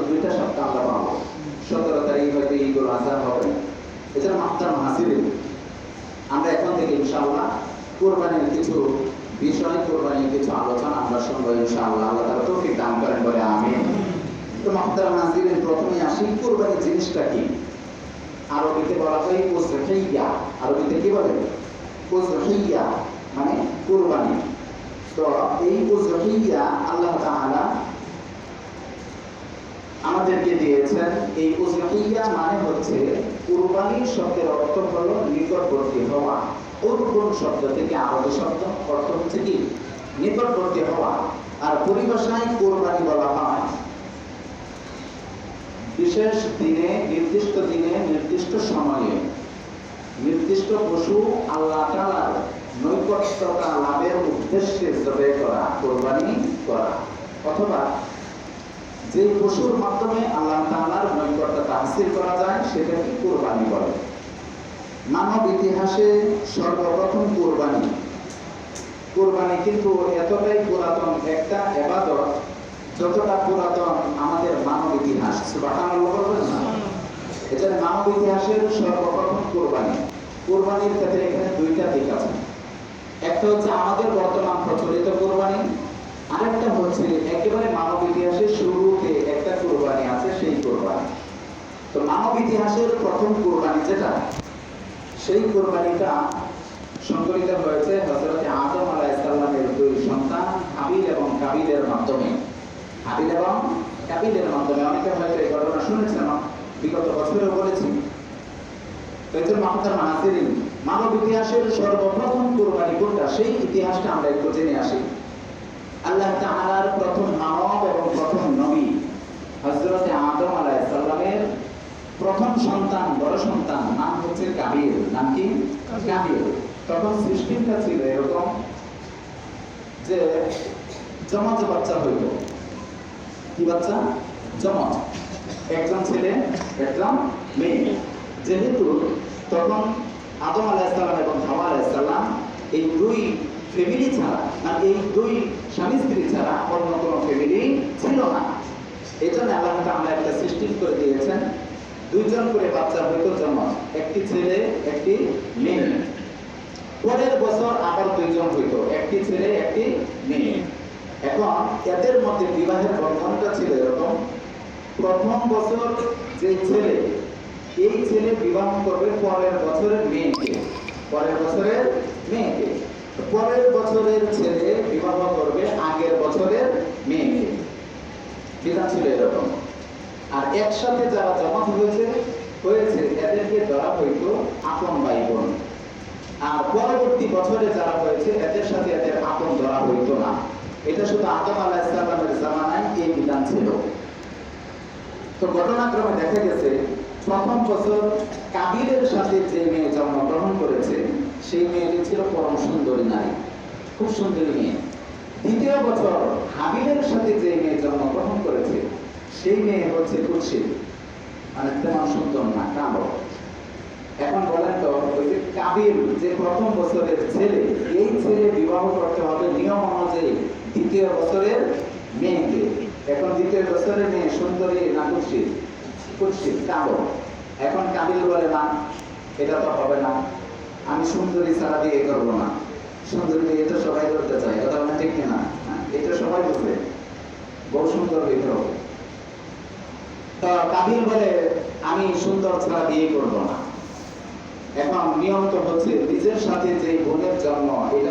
2টা সপ্তাহ আমরা পাবো। 17 তারিখ হয়তো ঈদুল আজহা হবে। এছাড়া মাহতার হাসিরে আমরা এখন থেকে ইনশাআল্লাহ কোরবানির কিছু বিষয়, কোরবানির কিছু আলোচনা আমরা শুনবো ইনশাআল্লাহ। আল্লাহ তাআলা তৌফিক দান করেন বলে আমিন। তো মাহতার হাসিরে প্রথমে আসি, কোরবানির জিনিসটা কি? আরবিতে বলা হয় উযহিয়া। আরবিতে কি বলে? উযহিয়া মানে কুরবানি। তো এই উযহিয়া আল্লাহ তাআলা আমাদেরকে দিয়েছেন। এই উযহিয়া মানে হচ্ছে কুরবানি শব্দের অর্থ হলো নিকটবর্তী হওয়া। উরবুন শব্দ থেকে আরবি শব্দ অর্থ হচ্ছে কি? নিকটবর্তী হওয়া। আর পরিভাষায় কুরবানি বলা হয় বিশেষ দিনে, নির্দিষ্ট দিনে, নির্দিষ্ট সময়ে নির্দিষ্ট পশু আল্লাহ তাআলার নৈকট্যতা লাভের উদ্দেশ্যে জবাই করা, কোরবানি করা। অথবা যে পশুর মাধ্যমে আল্লাহ তাআলার নৈকট্যতা হাসিল করা যায় সেটাকে কোরবানি বলে। মানব ইতিহাসে সর্বপ্রথম কোরবানি কিন্তু এতটাই পুরাতন একটা ইবাদত যতটা পুরাতন আমাদের মানব ইতিহাস। সুবহানাল্লাহ বলবেন না? এটা মানব ইতিহাসের সর্বপ্রথম কোরবানির ক্ষেত্রে এখানে 2টা দিক আছে। একটা হচ্ছে আমাদের বর্তমান প্রচলিত কোরবানি, আরেকটা হচ্ছে একেবারে মানব ইতিহাসের শুরুতে একটা কোরবানি আছে, সেই কোরবানি। তো মানব ইতিহাসের প্রথম কোরবানি যেটা, সেই কোরবানিটা সংঘটিত হয়েছে হযরত আদম আলাইহিস সালামের 2 সন্তান হাবিল এবং কাবিলের মাধ্যমে। অনেকে হয়তো এই ঘটনা শুনেছেন, বিগত বছরেও বলেছি। মানব ইতিহাসের সর্বপ্রথম কোরবানি কোনটা, সেই ইতিহাসটা আমরা একটু জেনে আসি। আল্লাহ তাআলার প্রথম মানব এবং প্রথম নবী হযরত আদম আলাইহিস সালামের প্রথম সন্তান, বড় সন্তান নাম হচ্ছে কাবিল। নাম কি? কাবিল। তখন সৃষ্টিটা ছিল এরকম যে জমজ বাচ্চা হইল। কি বাচ্চা? জমজ, একজন ছেলে একজন মেয়ে। যেহেতু তখন আদম আলাইহিস সালাম এবং হাওয়া আলাইহিস সালাম এই 2 ফ্যামিলি ছাড়া, মানে এই 2 স্বামী স্ত্রী ছাড়া অন্য কোনো ফ্যামিলি ছিল না। এই জন্য আল্লাহ তাআলা একটা সৃষ্টি করে দিয়েছেন, 2 জন করে বাচ্চা হইতো জমজ, একটি ছেলে একটি মেয়ে। পরের বছর আবার 2 জন হইতো, একটি ছেলে একটি মেয়ে। এখন এদের মধ্যে বিবাহের বন্ধনটা ছিল এরকম, প্রথম বছর যে ছেলে, এই ছেলে বিবাহ করবে পরের বছরের মেয়েকে, পরের বছরের ছেলে বিবাহ করবে আগের বছরের মেয়েকে। বিধান ছিল এরকম। আর একসাথে যারা জমজ হয়েছে এদেরকে ধরা হইতো আপন ভাই বোন। আর পরবর্তী বছরে যারা হয়েছে এদের সাথে এদের আপন ধরা হইতো না। এটা শুধু আদম আলাইহিস সালামের জামানায় এই বিধান ছিল। তো ঘটনাক্রমে দেখা গেছে প্রথম বছর কাবিলের সাথে যে মেয়ে জন্মগ্রহণ করেছে সেই মেয়েটি ছিল পরম সুন্দরী নারী, খুব সুন্দরী মেয়ে। দ্বিতীয় বছর হাবিলের সাথে যে মেয়ে জন্মগ্রহণ করেছে সেই মেয়ে হচ্ছে কুৎসিত, মানে তেমন সুন্দর না, কালো। এখন বলেন তো, ওই যে কাবিল যে প্রথম বছরের ছেলে, এই ছেলে বিবাহ করতে হবে নিয়ম অনুযায়ী দ্বিতীয় বছরের মেয়েকে। এখন দ্বিতীয় বছরের মেয়ে সুন্দরী না কুৎসিত, কালো। এখন কাবিল বলে না, এটা তো হবে না, আমি সুন্দরী ছাড়া বিয়ে করবো না। সুন্দরী বিয়ে তো সবাই করতে চায়, কথা বলেন ঠিক কিনা? এটা সবাই বুঝবে, বহু সুন্দর হইতে হবে। তো কাবিল বলে আমি সুন্দর ছাড়া বিয়ে করবো না। এখন নিয়ম তো হচ্ছে নিজের সাথে যে বোনের জন্ম, এটা